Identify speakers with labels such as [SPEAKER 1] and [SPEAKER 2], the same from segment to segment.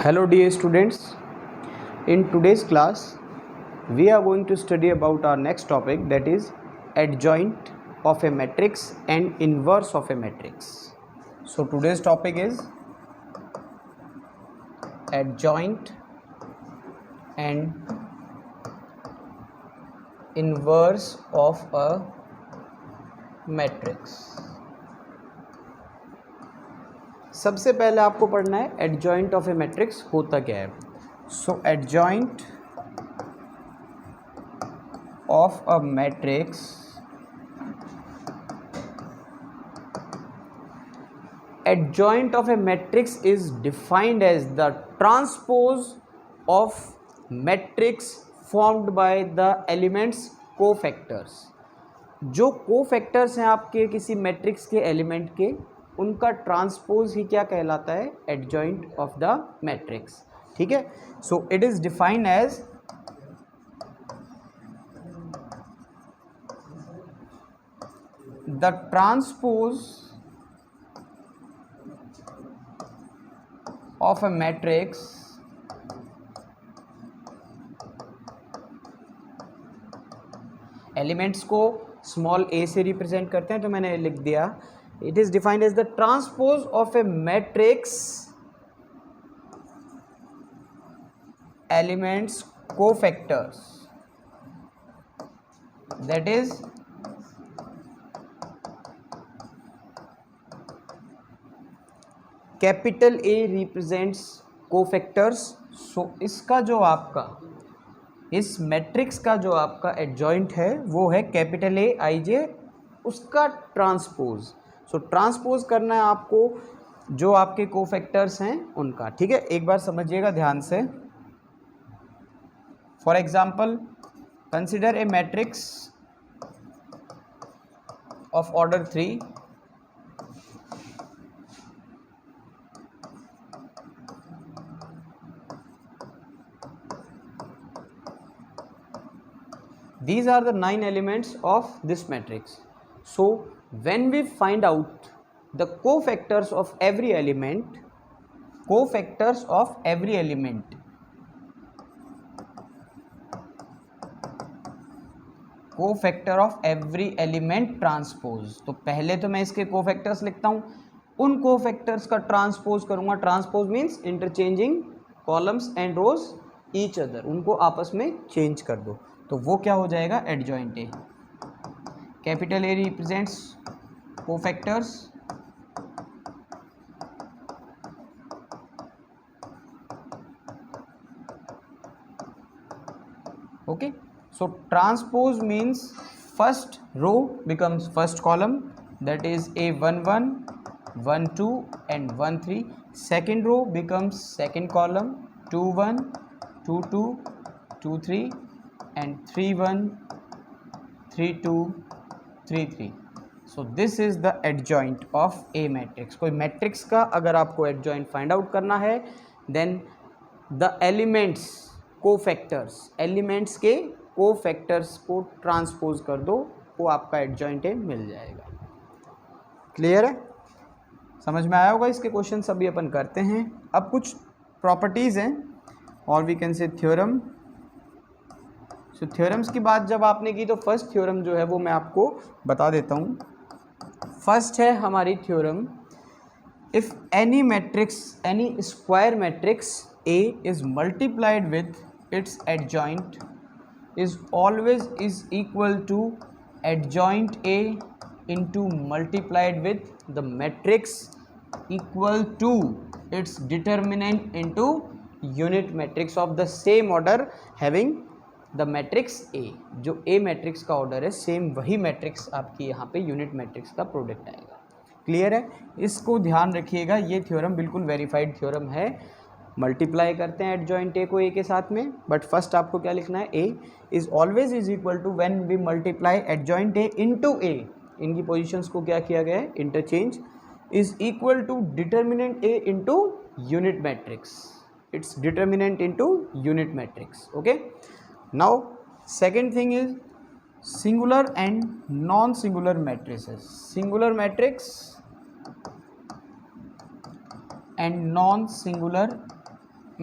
[SPEAKER 1] Hello dear students, in today's class we are going to study about our next topic, that is adjoint of a matrix and inverse of a matrix. So today's topic is adjoint and inverse of a matrix. सबसे पहले आपको पढ़ना है adjoint of a matrix होता क्या है. So adjoint of a matrix adjoint of a matrix is defined as the transpose of matrix formed by the elements cofactors. जो cofactors हैं आपके किसी मैट्रिक्स के एलिमेंट के, उनका ट्रांसपोज ही क्या कहलाता है? Adjoint of the matrix. ठीक है. So it is defined as the transpose of a matrix elements को स्मॉल a से रिप्रेजेंट करते हैं, तो मैंने लिख दिया it is defined as the transpose of a matrix elements cofactors, that is capital A represents cofactors. So इसका जो आपका इस मैट्रिक्स का जो आपका एडजॉइंट है वो है कैपिटल A IJ, उसका ट्रांसपोज. सो ट्रांसपोज करना है आपको जो आपके कोफैक्टर्स हैं उनका. ठीक है, एक बार समझिएगा ध्यान से. For example consider a matrix of order 3. These are the 9 elements of this matrix. So when we find out the cofactors of every element, cofactors of every element, cofactor of every element transpose. तो पहले तो मैं इसके cofactors लिखता हूँ, उन cofactors का transpose करूँगा. transpose means interchanging columns and rows each other, उनको आपस में change कर दो, तो वो क्या हो जाएगा? Adjoint A. Capital A represents cofactors, okay. So transpose means first row becomes first column, that is A11, 12 and 13. Second row becomes second column, 21, 22, 23 and 31, 32, 33. so this is the adjoint of a matrix. कोई matrix का अगर आपको adjoint find out करना है, then the elements cofactors, elements के cofactors को transpose कर दो, वो आपका एडजॉइंट है मिल जाएगा. क्लियर है? समझ में आया होगा. इसके क्वेश्चन अभी अपन करते हैं. अब कुछ प्रॉपर्टीज़ हैं और वी कैन से थ्योरम. तो थ्योरम्स की बात जब आपने की तो फर्स्ट थ्योरम जो है वो मैं आपको बता देता हूँ. फर्स्ट है हमारी theorem, if any matrix, any square matrix A is multiplied with its adjoint is always is equal to adjoint A into multiplied with the matrix equal to its determinant into unit matrix of the same order having the matrix A. जो A matrix का order है, same वही matrix आपकी यहाँ पे unit matrix का product आएगा. Clear है? इसको ध्यान रखिएगा. ये थ्योरम बिल्कुल वेरीफाइड थ्योरम है. मल्टीप्लाई करते हैं एडजॉइंट A को A के साथ में, बट फर्स्ट आपको क्या लिखना है? A is always is equal to when we multiply adjoint A into A. इनकी पोजीशंस को क्या किया गया है? Interchange. Is equal to determinant A into unit matrix. Its determinant into unit matrix. Okay. Now second thing is singular and non-singular matrices. Singular matrix and non-singular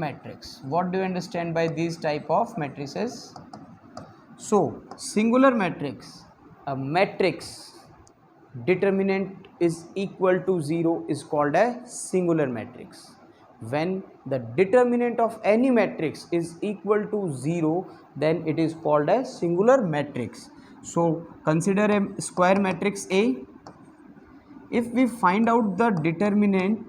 [SPEAKER 1] matrix. What do you understand by these type of matrices? So singular matrix, a matrix determinant is equal to 0 is called a singular matrix. When the determinant of any matrix is equal to 0, then it is called a singular matrix. So consider a square matrix A. If we find out the determinant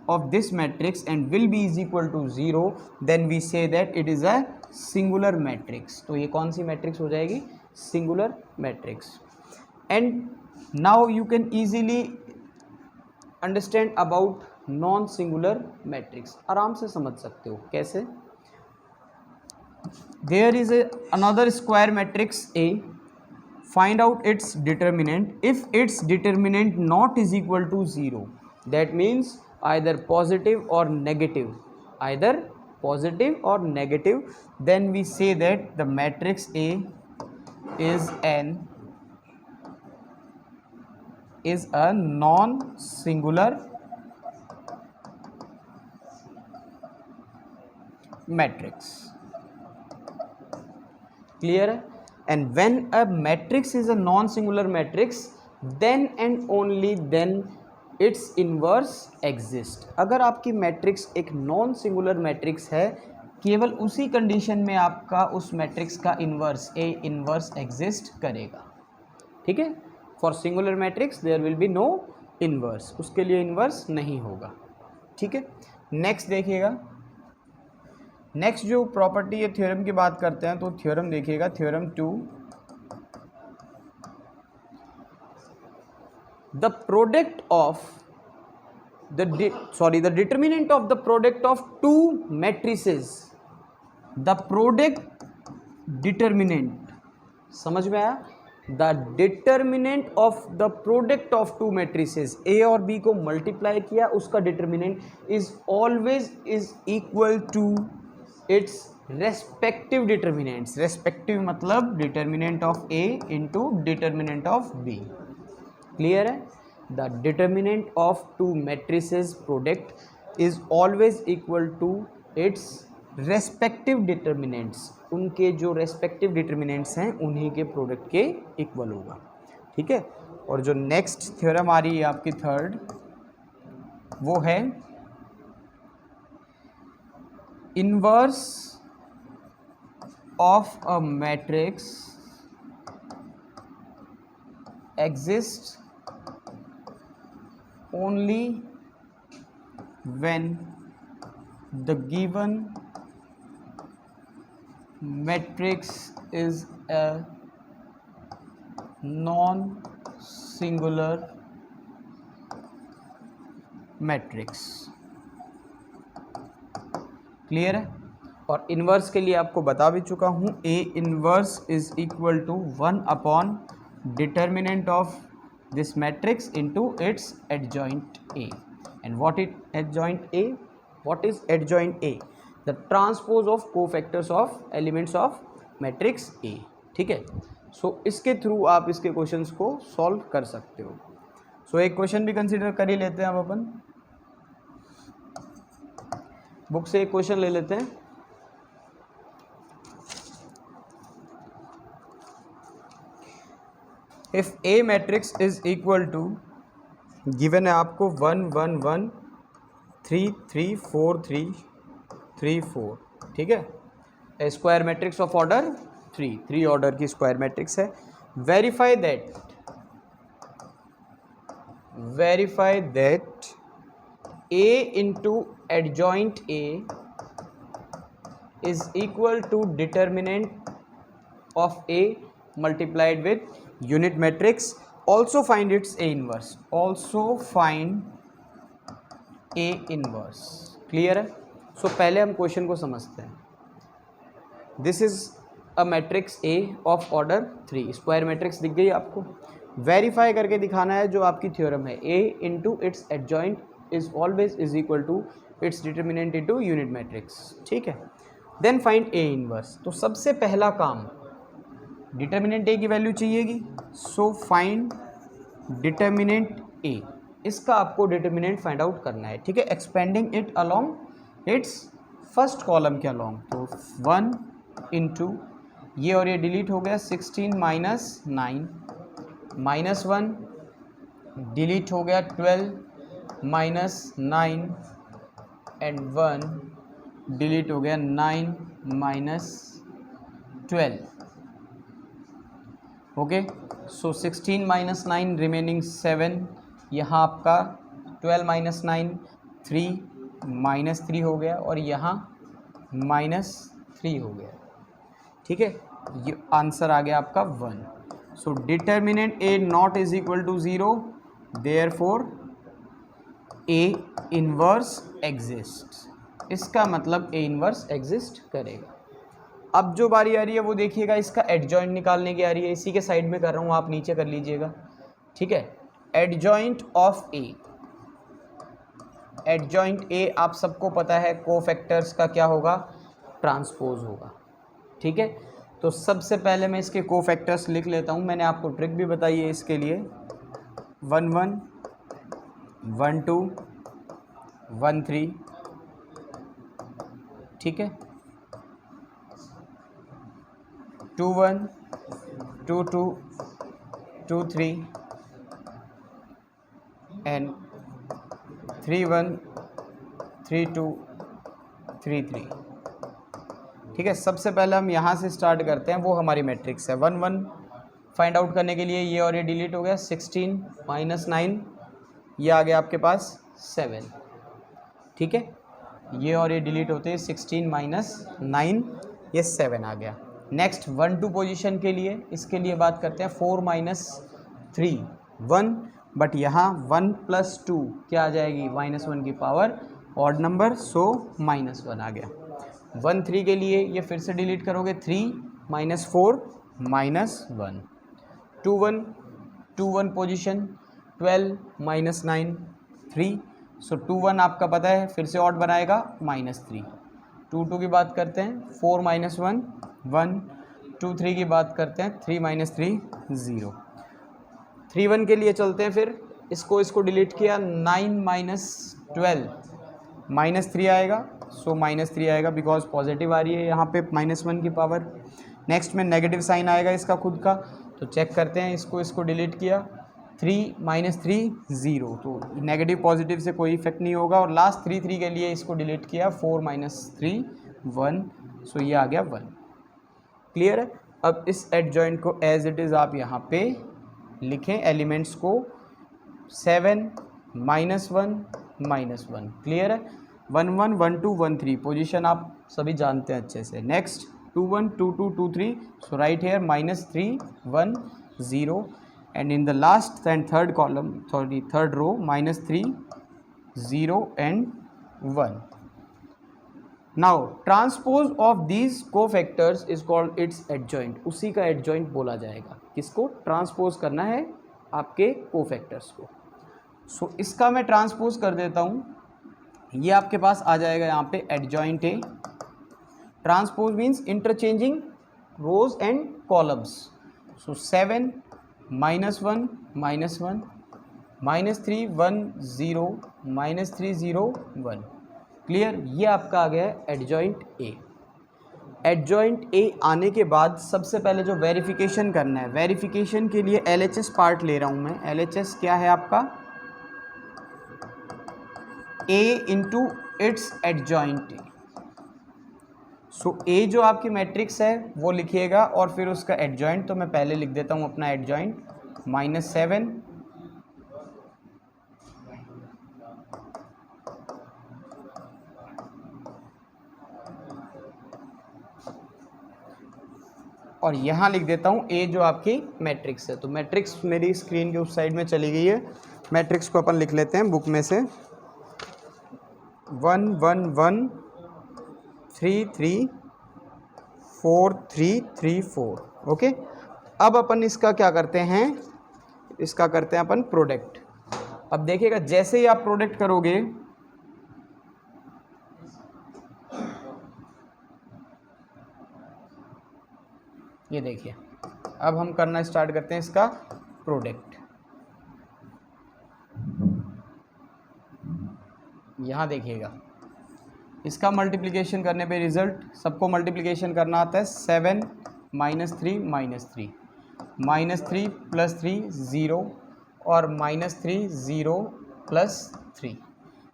[SPEAKER 1] of this matrix and will be is equal to 0, then we say that it is a singular matrix. तो ये कौन सी matrix हो जाएगी? Singular matrix. And now you can easily understand about non singular matrix. आराम से समझ सकते हो कैसे. There is another square matrix A. Find out its determinant. If its determinant not is equal to 0, दैट मीन्स either positive or negative, either positive or negative, then we say that the matrix A is a non singular matrix. Clear? And when a matrix is a non singular matrix, then and only then it's inverse exist. अगर आपकी matrix एक non singular matrix है, केवल उसी condition में आपका उस matrix का इन्वर्स ए इन्वर्स एग्जिस्ट करेगा. ठीक है. For singular matrix there will be no inverse, उसके लिए इन्वर्स नहीं होगा. ठीक है. नेक्स्ट देखिएगा. नेक्स्ट जो प्रॉपर्टी या थ्योरम की बात करते हैं तो थ्योरम देखिएगा. Theorem 2, the product of the determinant of the product of two matrices, the product determinant, समझ में आया? the determinant of the product of two matrices A और B को मल्टीप्लाई किया, उसका determinant is always is equal to its respective determinants. respective मतलब determinant of A into determinant of B. Clear है? The determinant of two matrices product is always equal to its respective determinants. उनके जो respective determinants हैं उन्हीं के product के equal होगा. ठीक है. और जो नेक्स्ट थ्योरम आ रही है आपकी थर्ड, वो है inverse of a matrix exists only when the given matrix is a non-singular matrix. Clear है? और इन्वर्स के लिए आपको बता भी चुका हूँ. A inverse is equal to 1 upon determinant of this matrix into its adjoint A. And what is adjoint A? What is adjoint A? The transpose of cofactors of elements of matrix A. ठीक है. सो इसके through आप इसके questions को solve कर सकते हो. सो एक क्वेश्चन भी कंसीडर कर ही लेते हैं अब अपन. बुक से एक क्वेश्चन ले लेते हैं. If a matrix is equal to, given है आपको 1 1 1 3 3 4 3 3 4. ठीक है. A square matrix of order 3 order की स्क्वायर मैट्रिक्स है. Verify that A into adjoint A is equal to determinant of A multiplied with unit matrix. Also find its A inverse. Clear है? So पहले हम question को समझते हैं. This is a matrix A of order 3. Square matrix दिख गई आपको. Verify करके दिखाना है जो आपकी थ्योरम है. A into its adjoint is always is equal to its determinant into unit matrix. ठीक है. Then find A inverse. तो सबसे पहला काम डिटर्मिनेंट ए की वैल्यू चाहिएगी. So find determinant A. इसका आपको डिटर्मिनेंट फाइंड आउट करना है. ठीक है. Expanding it along its first column के अलॉन्ग, तो 1 इंटू ये और ये डिलीट हो गया, 16 माइनस 9 माइनस 1 डिलीट हो गया, 12 माइनस 9 एंड 1 डिलीट हो गया, 9 माइनस 12. ओके, सो 16 माइनस 9 रिमेनिंग 7. यहाँ आपका 12 माइनस 9 3 माइनस 3 हो गया और यहाँ माइनस 3 हो गया. ठीक है, ये आंसर आ गया आपका 1. So determinant A not is equal to 0, therefore A inverse exist. इसका मतलब ए इनवर्स एग्जिस्ट करेगा. अब जो बारी आ रही है वो देखिएगा, इसका एडजॉइंट निकालने की आ रही है. इसी के साइड में कर रहा हूँ, आप नीचे कर लीजिएगा. ठीक है, adjoint of A. Adjoint A आप सबको पता है कोफैक्टर्स का क्या होगा, ट्रांसपोज होगा. ठीक है, तो सबसे पहले मैं इसके कोफैक्टर्स लिख लेता हूँ. मैंने आपको ट्रिक भी बताई है इसके लिए. 1 1 1 2 1 3. ठीक है, 2 1 2 2 2 3 एंड 3 1 3 2 3 3. ठीक है, सबसे पहले हम यहाँ से स्टार्ट करते हैं, वो हमारी मैट्रिक्स है. 1 1 फाइंड आउट करने के लिए ये और ये डिलीट हो गया, 16 माइनस 9 ये आ गया आपके पास 7. ठीक है, ये और ये डिलीट होते हैं, 16 माइनस 9 ये 7 आ गया. नेक्स्ट 1 2 पोजीशन के लिए, इसके लिए बात करते हैं. 4 माइनस 3 1, बट यहाँ 1 प्लस 2 क्या आ जाएगी, -1 की पावर ऑड नंबर, सो -1 आ गया. 1 3 के लिए ये फिर से डिलीट करोगे, 3 माइनस 4 -1. 2 1 2 1 position, 12 minus 9 3. सो 2 1 आपका पता है, फिर से ऑड बनाएगा -3. 2 2 की बात करते हैं, 4 माइनस 1 1. 2 3 की बात करते हैं, 3 माइनस 3 0. 3 1 के लिए चलते हैं, फिर इसको डिलीट किया, 9 माइनस 12 -3 आएगा. सो -3 आएगा बिकॉज पॉजिटिव आ रही है यहाँ पे -1 की पावर. नेक्स्ट में नेगेटिव साइन आएगा इसका खुद का, तो चेक करते हैं. इसको डिलीट किया, 3 माइनस 3 0, तो नेगेटिव पॉजिटिव से कोई इफेक्ट नहीं होगा. और लास्ट 3 3 के लिए इसको डिलीट किया, 4 माइनस 3 1, सो ये आ गया 1. क्लियर है. अब इस एडजॉइंट को एज इट इज़ आप यहाँ पे लिखें, एलिमेंट्स को 7 -1 -1. क्लियर है. 1 1 1 2 1 3 पोजीशन आप सभी जानते हैं अच्छे से. Next 2 1 2 2 2 3, so right hair -3 1 0, and in the last and third column, sorry third row, -3 0 and 1. Now transpose of these cofactors is called its adjoint. उसी का adjoint बोला जाएगा. किसको ट्रांसपोज करना है, आपके कोफैक्टर्स को. सो इसका मैं ट्रांसपोज कर देता हूँ. ये आपके पास आ जाएगा यहाँ पे adjoint A. Transpose means interchanging rows and columns. So 7 -1 -1 -3 1 0 -3 0 1. Clear. ये आपका आ गया है एडजॉइंट ए. एडजॉइंट ए आने के बाद सबसे पहले जो वेरिफिकेशन करना है, वेरिफिकेशन के लिए LHS पार्ट ले रहा हूँ मैं. LHS क्या है आपका, A into its adjoint A. So A जो आपकी मैट्रिक्स है वो लिखिएगा और फिर उसका एडजॉइंट. तो मैं पहले लिख देता हूँ अपना एडजॉइंट, -7 और यहाँ लिख देता हूँ ए जो आपकी मैट्रिक्स है. तो मैट्रिक्स मेरी स्क्रीन के उस साइड में चली गई है. मैट्रिक्स को अपन लिख लेते हैं बुक में से. 1 1 1 3 3 4 3 3 4. ओके, अब अपन इसका क्या करते हैं, इसका करते हैं अपन प्रोडक्ट. अब देखिएगा जैसे ही आप प्रोडक्ट करोगे, ये देखिए अब हम करना स्टार्ट करते हैं इसका प्रोडक्ट. यहाँ देखिएगा इसका मल्टीप्लिकेशन करने पे रिजल्ट, सबको मल्टीप्लिकेशन करना आता है, 7 -3 -3 -3 + 3 0 और -3 0 + 3।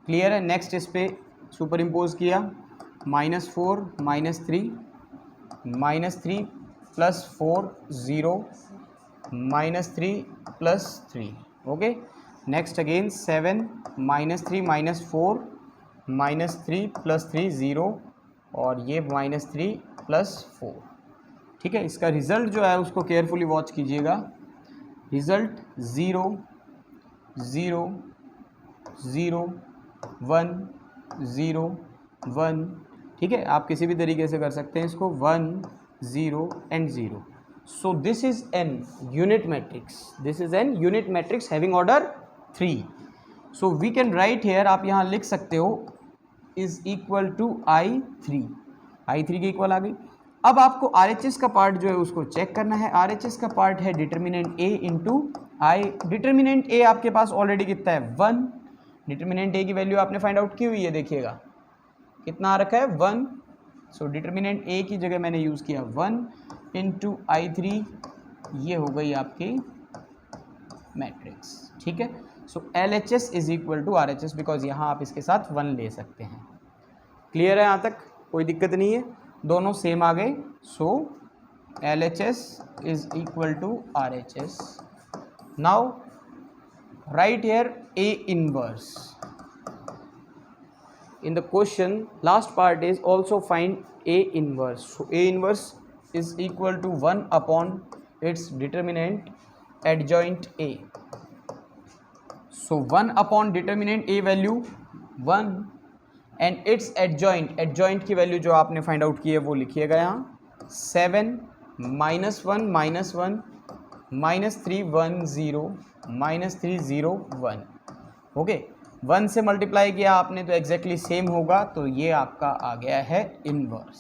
[SPEAKER 1] क्लियर है। नेक्स्ट इस पर सुपर इम्पोज किया, -4 -3 -3 + 4 0 -3 + 3। ओके, नेक्स्ट अगेन 7 -3 -4 -3 + 3 0 और ये -3 + 4। ठीक है, इसका रिजल्ट जो है उसको केयरफुली वॉच कीजिएगा। रिजल्ट 0 0 0 1 0 1। ठीक है, आप किसी भी तरीके से कर सकते हैं इसको, 1 0 and 0। So this is an unit matrix, this is an unit matrix having order 3। So we can write here, आप यहाँ लिख सकते हो इज इक्वल टू I3 के इक्वल आ गई। अब आपको RHS का पार्ट जो है उसको चेक करना है। RHS का पार्ट है determinant A into I। Determinant A आपके पास ऑलरेडी कितना है, 1। डिटर्मिनेंट A की वैल्यू आपने फाइंड आउट की हुई है, देखिएगा कितना आ रखा है, 1। सो डिटर्मिनेंट A की जगह मैंने यूज़ किया 1 इंटू I3, ये हो गई आपकी मैट्रिक्स। ठीक है, so LHS is equal to RHS, because यहाँ आप इसके साथ 1 ले सकते हैं। क्लियर है, यहाँ तक कोई दिक्कत नहीं है, दोनों सेम आ गए। So LHS is equal to RHS। Now write here A inverse. In the question, last part is also find A inverse. So A inverse is equal to 1 upon its determinant adjoint A. So 1 upon determinant A value 1 and its adjoint की value जो आपने find out की है वो लिखिएगा यहाँ, 7 -1 -1 -3 1 0 -3 0 1। Okay, 1 से multiply किया आपने तो एग्जैक्टली सेम होगा, तो ये आपका आ गया है inverse.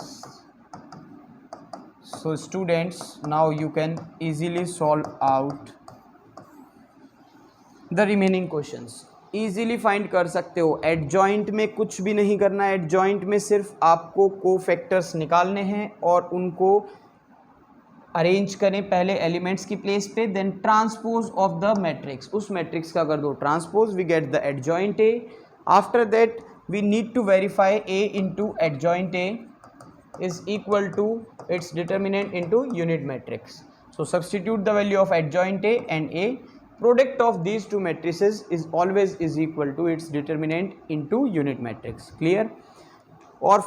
[SPEAKER 1] So students, now you can easily solve out the remaining questions. Easily find कर सकते हो। एडजॉइंट में कुछ भी नहीं करना है, एडजॉइंट में सिर्फ आपको कोफैक्टर्स निकालने हैं और उनको अरेंज करें पहले एलिमेंट्स की प्लेस पे, then transpose of the matrix, उस मैट्रिक्स का कर दो transpose, we get the adjoint A. After that we need to verify A into adjoint A is equal to its determinant into unit matrix. So substitute the value of adjoint A and A, product of these two matrices is always is equal to its determinant into unit matrix। clear?